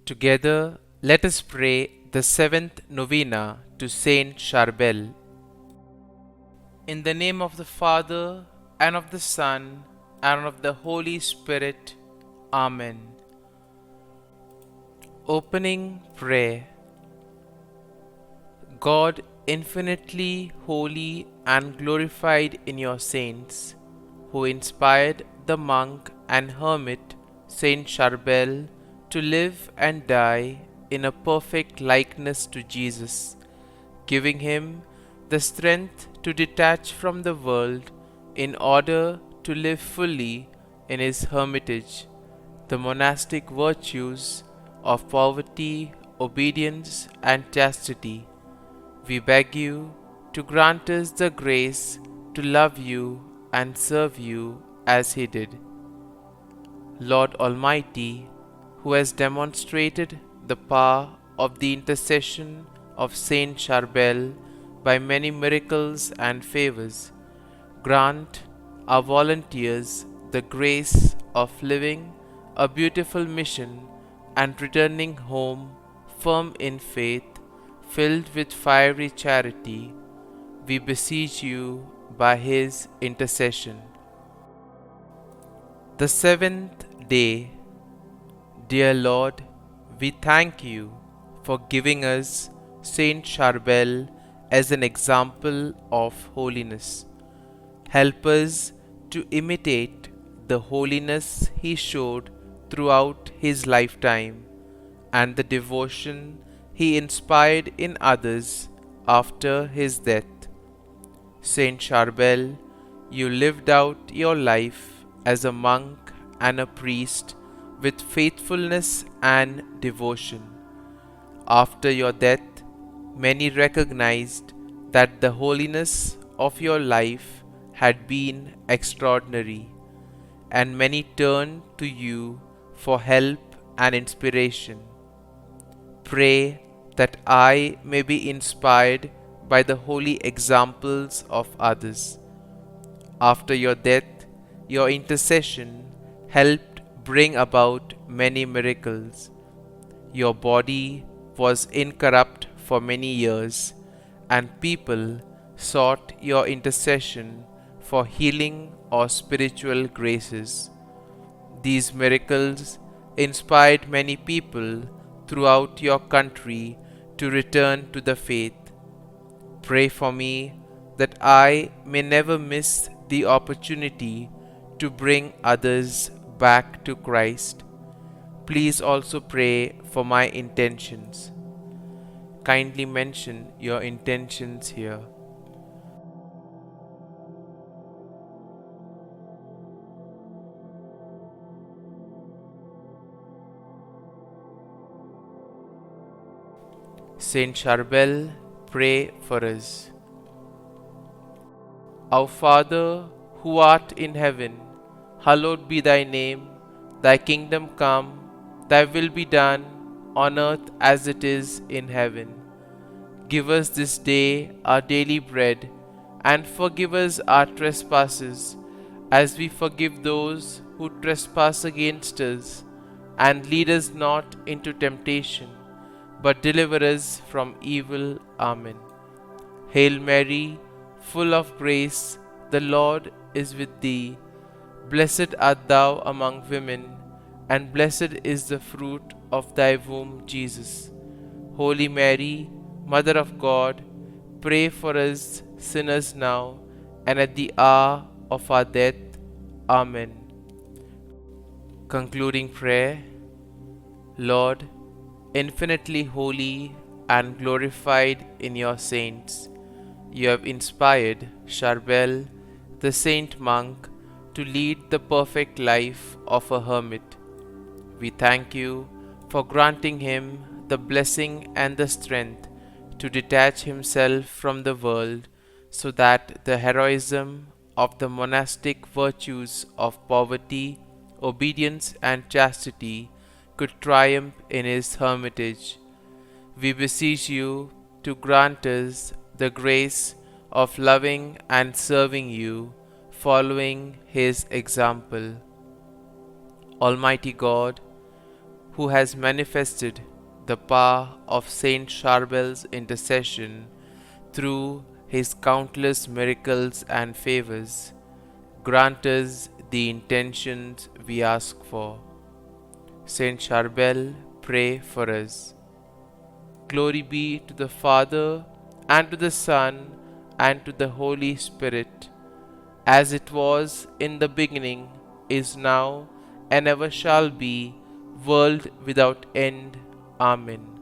Together, let us pray the seventh novena to St Charbel. In the name of the Father, and of the Son, and of the Holy Spirit. Amen. Opening Prayer. God, infinitely holy and glorified in your saints, who inspired the monk and hermit St Charbel to live and die in a perfect likeness to Jesus, giving him the strength to detach from the world in order to live fully in his hermitage the monastic virtues of poverty, obedience, and chastity. We beg you to grant us the grace to love you and serve you as he did. Lord Almighty, who has demonstrated the power of the intercession of Saint Charbel by many miracles and favors, grant our volunteers the grace of living a beautiful mission and returning home firm in faith, filled with fiery charity. We beseech you by his intercession. The seventh day. Dear Lord, we thank you for giving us Saint Charbel as an example of holiness. Help us to imitate the holiness he showed throughout his lifetime and the devotion he inspired in others after his death. Saint Charbel, you lived out your life as a monk and a priest with faithfulness and devotion. After your death, many recognized that the holiness of your life had been extraordinary, and many turned to you for help and inspiration. Pray that I may be inspired by the holy examples of others. After your death, your intercession helped bring about many miracles. Your body was incorrupt for many years, and people sought your intercession for healing or spiritual graces. These miracles inspired many people throughout your country to return to the faith. Pray for me that I may never miss the opportunity to bring others back to Christ. Please also pray for my intentions. Kindly mention your intentions here. Saint Charbel, pray for us. Our Father, who art in heaven, hallowed be thy name. Thy kingdom come, thy will be done, on earth as it is in heaven. Give us this day our daily bread, and forgive us our trespasses, as we forgive those who trespass against us. And lead us not into temptation, but deliver us from evil. Amen. Hail Mary, full of grace, the Lord is with thee. Blessed art thou among women, and blessed is the fruit of thy womb, Jesus. Holy Mary, Mother of God, pray for us sinners now and at the hour of our death. Amen. Concluding prayer. Lord, infinitely holy and glorified in your saints, you have inspired Charbel, the saint monk, to lead the perfect life of a hermit. We thank you for granting him the blessing and the strength to detach himself from the world, so that the heroism of the monastic virtues of poverty, obedience, and chastity could triumph in his hermitage. We beseech you to grant us the grace of loving and serving you, following his example. Almighty God, who has manifested the power of St Charbel's intercession through his countless miracles and favors, grant us the intentions we ask for. St Charbel, pray for us. Glory be to the Father, and to the Son, and to the Holy Spirit, as it was in the beginning, is now, and ever shall be, world without end. Amen.